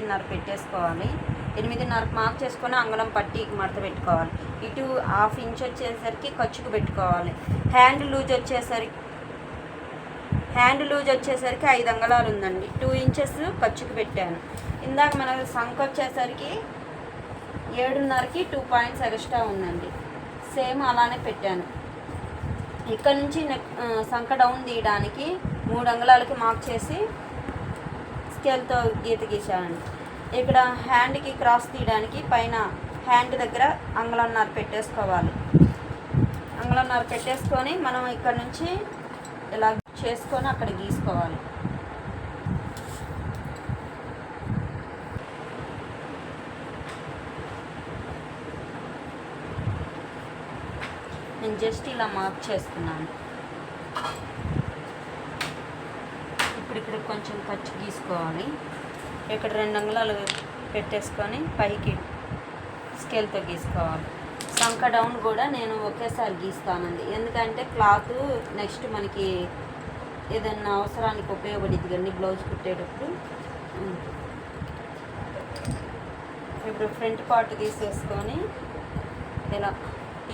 8:30 పెట్టేసుకోవాలి. 8:30కి మార్క్ చేసుకొని అంగుళం పట్టీకి మడత పెట్టుకోవాలి. ఇటు 1/2 ఇంచ్ వచ్చేసరికి ఖర్చుకు పెట్టుకోవాలి. హ్యాండ్ లూజ్ వచ్చేసరికి 5 అంగుళాలు ఉందండి. 2 ఇంచెస్ ఖర్చుకు పెట్టాను. ఇందాక మన సంఖ వచ్చేసరికి 7:30కి 2 పాయింట్స్ ఎక్స్ట్రా ఉందండి. సేమ్ అలానే పెట్టాను. ఇక్కడ నుంచి సంఖ డౌన్ తీయడానికి 3 అంగుళాలకి మార్క్ చేసి స్కేల్తో గీత గీసానండి. ఇక్కడ హ్యాండ్కి క్రాస్ తీయడానికి పైన హ్యాండ్ దగ్గర 1.5 అంగుళం పెట్టేసుకోవాలి. 1.5 అంగుళం పెట్టేసుకొని మనం ఇక్కడ నుంచి ఇలా చేసుకొని అక్కడ గీసుకోవాలి. నేను జస్ట్ ఇలా మార్క్ చేస్తున్నాను. ఇక్కడ కొంచెం ఖర్చు గీసుకోవాలి. ఇక్కడ 2 అంగుళాలు పెట్టేసుకొని పైకి స్కేల్తో గీసుకోవాలి. సంఖ డౌన్ కూడా నేను ఒకేసారి గీస్తానండి. ఎందుకంటే క్లాత్ నెక్స్ట్ మనకి ఏదన్నా అవసరానికి ఉపయోగపడిద్ది కానీ బ్లౌజ్ కుట్టేటప్పుడు. ఇప్పుడు ఫ్రంట్ పార్ట్ తీసేసుకొని ఇలా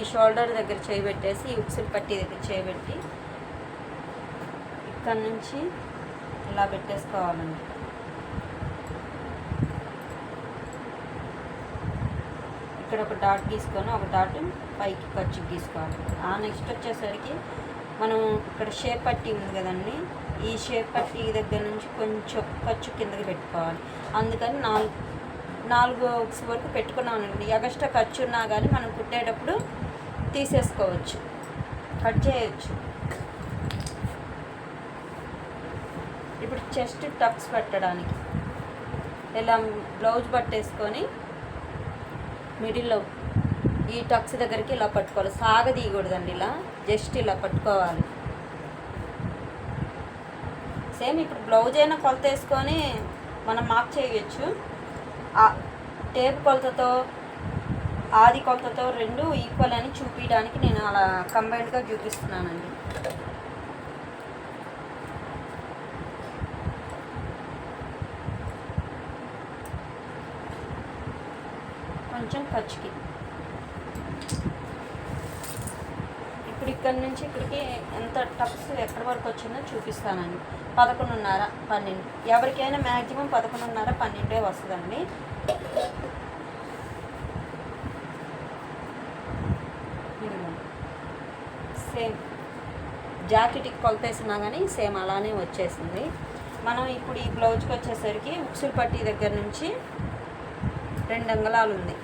ఈ షోల్డర్ దగ్గర చేయబెట్టేసి ఉక్సులు పట్టి దగ్గర చేయబెట్టి ఇక్కడ నుంచి ఇలా పెట్టేసుకోవాలండి. ఇక్కడ ఒక డాట్ గీసుకొని ఒక డాట్ పైకి ఖర్చు గీసుకోవాలి. నెక్స్ట్ వచ్చేసరికి మనం ఇక్కడ షేప్ పట్టి ఉంది కదండి, ఈ షేప్ పట్టి దగ్గర నుంచి కొంచెం ఖర్చు కిందకి పెట్టుకోవాలి. అందుకని 4 ఉక్స్ వరకు పెట్టుకున్నామండి. ఎగస్ట్రా ఖర్చు ఉన్నా కానీ మనం కుట్టేటప్పుడు తీసేసుకోవచ్చు, కట్ చేయొచ్చు. ఇప్పుడు చెస్ట్ టక్స్ పెట్టడానికి ఇలా బ్లౌజ్ పట్టేసుకొని మిడిల్లో ఈ టక్స్ దగ్గరికి ఇలా పట్టుకోవాలి. సాగదీయకూడదండి, ఇలా జస్ట్ ఇలా పట్టుకోవాలి. సేమ్ ఇప్పుడు బ్లౌజ్ అయినా కొలత వేసుకొని మనం మార్క్ చేయవచ్చు. టేప్ కొలతతో ఆది కొలతతో 2 ఈక్వల్ అని చూపించడానికి నేను అలా కంబైన్డ్గా చూపిస్తున్నానండి. కొంచెం ఖర్చుకి ఇప్పుడు ఇక్కడ నుంచి ఇక్కడికి ఎంత టక్స్ ఎక్కడి వరకు వచ్చిందో చూపిస్తానండి. 11:30, 12. ఎవరికైనా మ్యాక్సిమం 11:30, 12 వస్తుందండి. సేమ్ జాకెట్కి కొలత వేసినా కానీ సేమ్ అలానే వచ్చేసింది. మనం ఇప్పుడు ఈ బ్లౌజ్కి వచ్చేసరికి ఉక్సులు పట్టి దగ్గర నుంచి 2 అంగుళాలు ఉంది.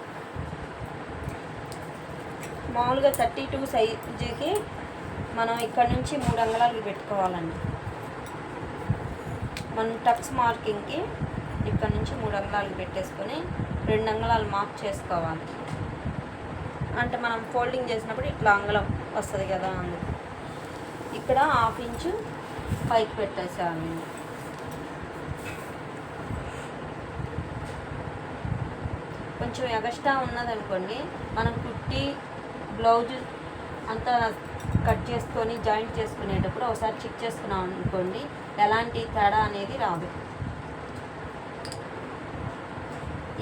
మామూలుగా 32 సైజుకి మనం ఇక్కడ నుంచి 3 అంగుళాలు పెట్టుకోవాలండి. మనం టక్స్ మార్కింగ్కి ఇక్కడ నుంచి 3 అంగుళాలు పెట్టేసుకొని 2 అంగుళాలు మార్క్ చేసుకోవాలి. అంటే మనం ఫోల్డింగ్ చేసినప్పుడు ఇట్లా అంగుళం వస్తుంది కదా, అందుకు ఇక్కడ 1/2 ఇంచు పైకి పెట్టేసామండి. కొంచెం ఎగస్ట్రా ఉన్నదనుకోండి, మనం కుట్టి బ్లౌజ్ అంతా కట్ చేసుకొని జాయింట్ చేసుకునేటప్పుడు ఒకసారి చెక్ చేసుకున్నాం అనుకోండి, ఎలాంటి తేడా అనేది రాదు.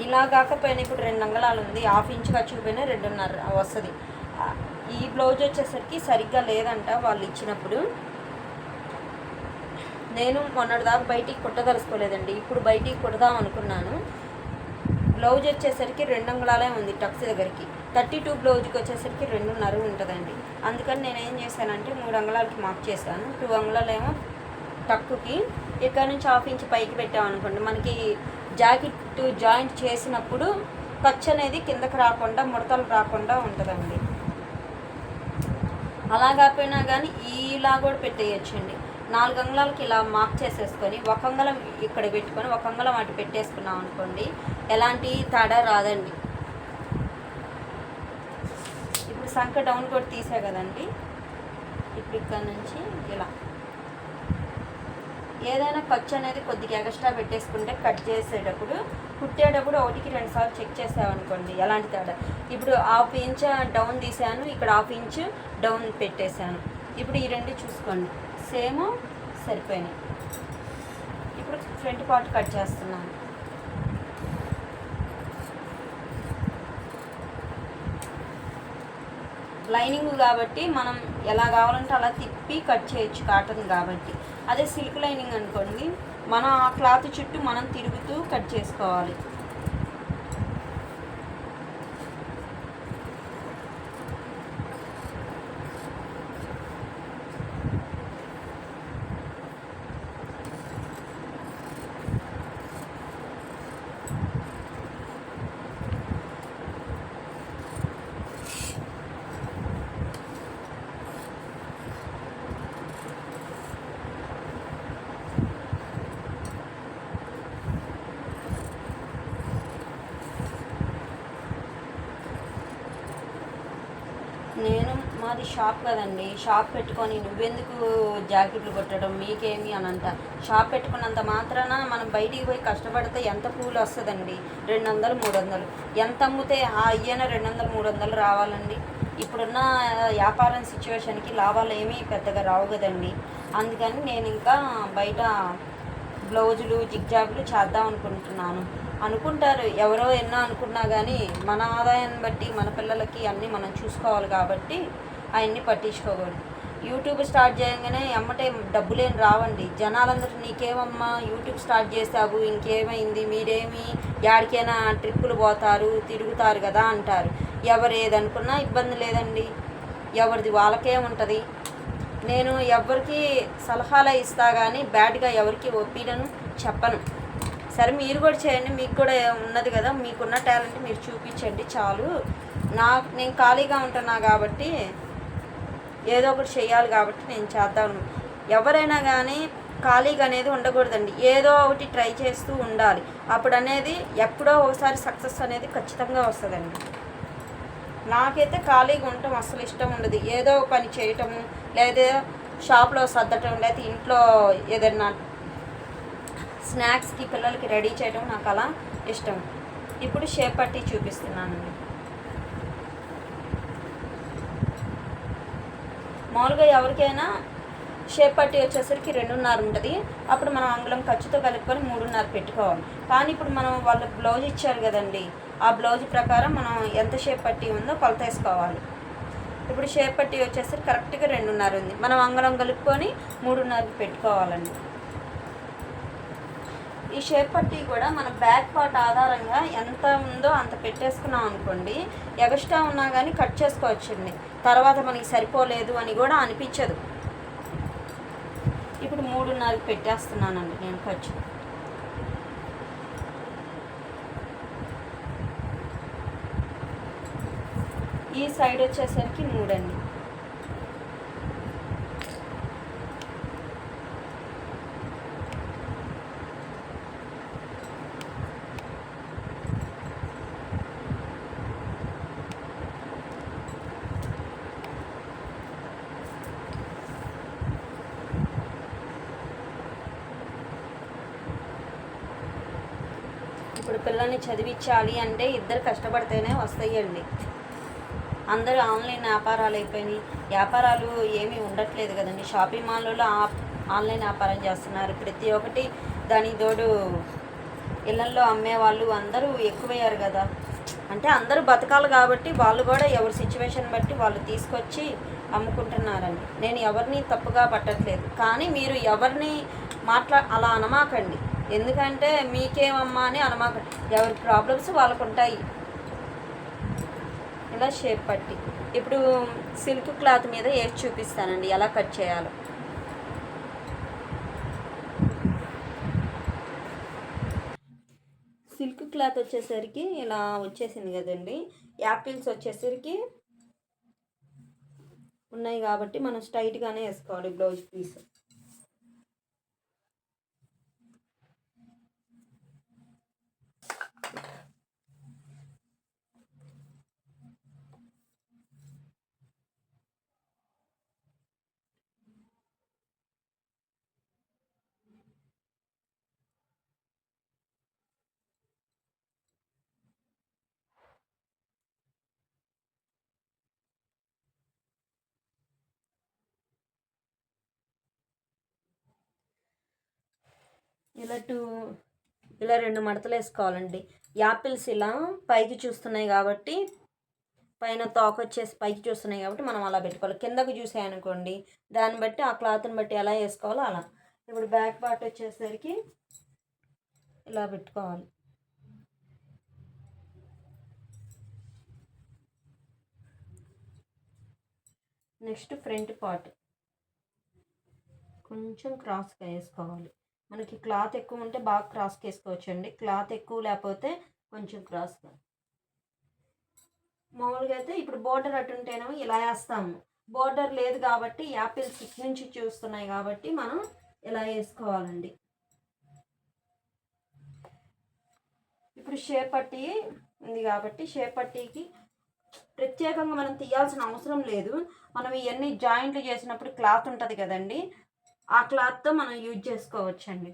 ఇలా కాకపోయినా ఇప్పుడు 2 అంగుళాలు ఉంది, 1/2 ఇంచు ఖర్చుపోయినా 2.5 వస్తుంది. ఈ బ్లౌజ్ వచ్చేసరికి సరిగ్గా లేదంట వాళ్ళు ఇచ్చినప్పుడు. నేను మొన్నటిదాకా బయటికి కుట్టదలుచుకోలేదండి, ఇప్పుడు బయటికి కుడదాం అనుకున్నాను. బ్లౌజ్ వచ్చేసరికి 2 అంగుళాలే ఉంది టక్స్ దగ్గరికి. 32 బ్లౌజ్కి వచ్చేసరికి 2.5 ఉంటుందండి. అందుకని నేను ఏం చేశానంటే 3 అంగుళాలకి మార్క్ చేశాను. 2 అంగుళాలు ఏమో టక్కుకి, ఇక్కడ నుంచి 1/2 ఇంచ్ పైకి పెట్టామనుకోండి, మనకి జాకెట్ జాయింట్ చేసినప్పుడు ఖర్చు అనేది కిందకి రాకుండా ముడతలు రాకుండా ఉంటుందండి. అలా కాకపోయినా కానీ ఇలా కూడా పెట్టేయచ్చండి. 4 అంగుళాలకి ఇలా మార్క్ చేసేసుకొని 1 అంగుళం ఇక్కడ పెట్టుకొని 1 అంగుళం అటు పెట్టేసుకున్నాం అనుకోండి, ఎలాంటి తేడా రాదండి. ఇప్పుడు సంఖ డౌన్ కూడా తీసా కదండి, ఇప్పుడు ఇక్కడ నుంచి ఇలా ఏదైనా ఖర్చు అనేది కొద్దిగా ఎక్స్ట్రా పెట్టేసుకుంటే కట్ చేసేటప్పుడు కుట్టేటప్పుడు 1కి 2 సార్లు చెక్ చేసామనుకోండి ఎలాంటి తేడా. ఇప్పుడు 1/2 ఇంచ్ డౌన్ తీసాను, ఇక్కడ 1/2 ఇంచ్ డౌన్ పెట్టేశాను. ఇప్పుడు ఈ 2 చూసుకోండి సేమ్ సరిపోయినాయి. ఇప్పుడు ఫ్రంట్ పార్ట్ కట్ చేస్తున్నాను. లైనింగ్ కాబట్టి మనం ఎలా కావాలంటే అలా తిప్పి కట్ చేయొచ్చు కాటన్ కాబట్టి. అదే సిల్క్ లైనింగ్ అనుకోండి, మనం ఆ క్లాత్ చుట్టూ మనం తిరుగుతూ కట్ చేసుకోవాలి. నేను మాది షాప్ కదండి, షాప్ పెట్టుకొని నువ్వెందుకు జాకెట్లు కుట్టడం మీకేమి అని అంట. షాప్ పెట్టుకున్నంత మాత్రాన మనం బయటికి పోయి కష్టపడితే ఎంత కూలి వస్తుందండి? 200 300 ఎంత అమ్మితే అయ్యేనా 200 300 రావాలండి? ఇప్పుడున్న వ్యాపారం సిచ్యువేషన్కి లాభాలు ఏమీ పెద్దగా రావు కదండి. అందుకని నేను ఇంకా బయట బ్లౌజులు జిగ్జాగులు చేద్దాం అనుకుంటున్నాను. అనుకుంటారు ఎవరో ఎన్నో అనుకున్నా కానీ మన ఆదాయాన్ని బట్టి మన పిల్లలకి అన్నీ మనం చూసుకోవాలి కాబట్టి అవన్నీ పట్టించుకోకూడదు. యూట్యూబ్ స్టార్ట్ చేయగానే ఎమ్మటే డబ్బులేం రావండి. జనాలందరూ నీకేమమ్మా యూట్యూబ్ స్టార్ట్ చేసావు, ఇంకేమైంది, మీరేమి యాడికైనా ట్రిప్పులు పోతారు తిరుగుతారు కదా అంటారు. ఎవరు ఏదనుకున్నా ఇబ్బంది లేదండి, ఎవరిది వాళ్ళకేముంటుంది. నేను ఎవరికి సలహాలు ఇస్తా కానీ బ్యాడ్గా ఎవరికి ఒపీనియన్ చెప్పను. సరే మీరు కూడా చేయండి, మీకు కూడా ఉన్నది కదా, మీకున్న టాలెంట్ మీరు చూపించండి చాలు. నేను ఖాళీగా ఉంటున్నా కాబట్టి ఏదో ఒకటి చేయాలి కాబట్టి నేను చేద్దాను. ఎవరైనా కానీ ఖాళీగా అనేది ఉండకూడదండి, ఏదో ఒకటి ట్రై చేస్తూ ఉండాలి. అప్పుడు అనేది ఎప్పుడో ఒకసారి సక్సెస్ అనేది ఖచ్చితంగా వస్తుందండి. నాకైతే ఖాళీగా ఉండటం అస్సలు ఇష్టం ఉండదు. ఏదో పని చేయటము, లేదా షాప్లో సర్దటం, లేదా ఇంట్లో ఏదైనా స్నాక్స్కి పిల్లలకి రెడీ చేయడం నాకు అలా ఇష్టం. ఇప్పుడు షేప్ పట్టి చూపిస్తున్నానండి. మామూలుగా ఎవరికైనా షేప్ పట్టి వచ్చేసరికి 2.5 ఉంటుంది. అప్పుడు మనం అంగుళం ఖర్చుతో కలుపుకొని 3.5 పెట్టుకోవాలి. కానీ ఇప్పుడు మనం వాళ్ళు బ్లౌజ్ ఇచ్చారు కదండి, ఆ బ్లౌజ్ ప్రకారం మనం ఎంత షేప్ పట్టి ఉందో కొలత వేసుకోవాలి. ఇప్పుడు షేప్ పట్టి వచ్చేసరికి కరెక్ట్గా 2.5 ఉంది. మనం అంగుళం కలుపుకొని 3.5 పెట్టుకోవాలండి. ఈ షేప్ పట్టి కూడా మన బ్యాక్ పార్ట్ ఆధారంగా ఎంత ఉందో అంత పెట్టేసుకున్నాం అనుకోండి, ఎక్స్ట్రా ఉన్నా కానీ కట్ చేసుకోవచ్చండి. తర్వాత మనకి సరిపోలేదు అని కూడా అనిపించదు. ఇప్పుడు 3.5 పెట్టేస్తున్నానండి నేను ఖర్చు. ఈ సైడ్ వచ్చేసరికి 3 అండి. ఇప్పుడు పిల్లల్ని చదివించాలి అంటే ఇద్దరు కష్టపడితేనే వస్తాయండి. అందరూ ఆన్లైన్ వ్యాపారాలు అయిపోయినాయి, వ్యాపారాలు ఏమీ ఉండట్లేదు కదండి. షాపింగ్ మాల్లో ఆన్లైన్ వ్యాపారం చేస్తున్నారు ప్రతి ఒక్కటి. దానికి తోడు ఇళ్ళల్లో అమ్మేవాళ్ళు అందరూ ఎక్కువయ్యారు కదా. అంటే అందరూ బతకాలి కాబట్టి వాళ్ళు కూడా ఎవరి సిచ్యువేషన్ బట్టి వాళ్ళు తీసుకొచ్చి అమ్ముకుంటున్నారండి. నేను ఎవరిని తప్పుగా పట్టట్లేదు, కానీ మీరు ఎవరిని అలా అనమాకండి. ఎందుకంటే మీకేమమ్మా అని అనమాకండి, ఎవరి ప్రాబ్లమ్స్ వాళ్ళకు ఉంటాయి. ఇలా షేప్ పట్టి ఇప్పుడు సిల్క్ క్లాత్ మీద వేసి చూపిస్తానండి ఎలా కట్ చేయాలో. సిల్క్ క్లాత్ వచ్చేసరికి ఇలా వచ్చేసింది కదండి. యాపిల్స్ వచ్చేసరికి ఉన్నాయి కాబట్టి మనం స్ట్రైట్గానే వేసుకోవాలి బ్లౌజ్ పీస్. ఇలా 2 మడతలు వేసుకోవాలండి. యాపిల్స్ ఇలా పైకి చూస్తున్నాయి కాబట్టి పైన తోక వచ్చేసి పైకి చూస్తున్నాయి కాబట్టి మనం అలా పెట్టుకోవాలి. కిందకు చూసాయనుకోండి దాన్ని బట్టి ఆ క్లాత్ని బట్టి ఎలా వేసుకోవాలో అలా. ఇప్పుడు బ్యాక్ పార్ట్ వచ్చేసరికి ఇలా పెట్టుకోవాలి. నెక్స్ట్ ఫ్రంట్ పార్ట్ కొంచెం క్రాస్గా వేసుకోవాలి. మనకి క్లాత్ ఎక్కువ ఉంటే బాగా క్రాస్గా వేసుకోవచ్చండి. క్లాత్ ఎక్కువ లేకపోతే కొంచెం క్రాస్గా. మామూలుగా అయితే ఇప్పుడు బోర్డర్ అటు ఉంటేనేమో ఇలా వేస్తాము. బోర్డర్ లేదు కాబట్టి యాపిల్స్ ఇటు నుంచి చూస్తున్నాయి కాబట్టి మనం ఇలా వేసుకోవాలండి. ఇప్పుడు షేప్ పట్టీ ఉంది కాబట్టి షేప్ పట్టీకి ప్రత్యేకంగా మనం తీయాల్సిన అవసరం లేదు. మనం ఇవన్నీ జాయింట్లు చేసినప్పుడు క్లాత్ ఉంటుంది కదండి, ఆ క్లాత్తో మనం యూజ్ చేసుకోవచ్చండి.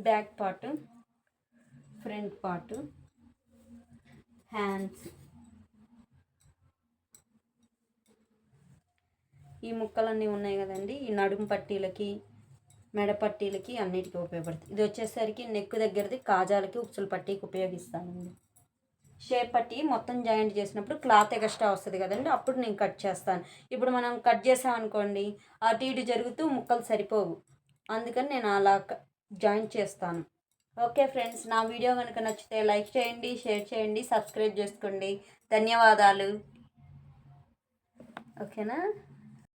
Back part, front part, hands, ఈ ముక్కలన్నీ ఉన్నాయి కదండి, ఈ నడుము పట్టీలకి మెడ పట్టీలకి అన్నిటికీ ఉపయోగపడుతుంది. ఇది వచ్చేసరికి నెక్ దగ్గరది కాజాలకి ఉక్సుల పట్టీకి ఉపయోగిస్తానండి. షేప్ పట్టి మొత్తం జాయింట్ చేసినప్పుడు క్లాత్ ఎక్స్ట్రా వస్తుంది కదండి, అప్పుడు నేను కట్ చేస్తాను. ఇప్పుడు మనం కట్ చేసామనుకోండి అటు ఇటు జరుగుతూ ముక్కలు సరిపోవు, అందుకని నేను అలా జాయింట్ చేస్తాను. ఓకే ఫ్రెండ్స్, నా వీడియో కనుక నచ్చితే లైక్ చేయండి, షేర్ చేయండి, సబ్స్క్రైబ్ చేసుకోండి. ధన్యవాదాలు. ఓకేనా.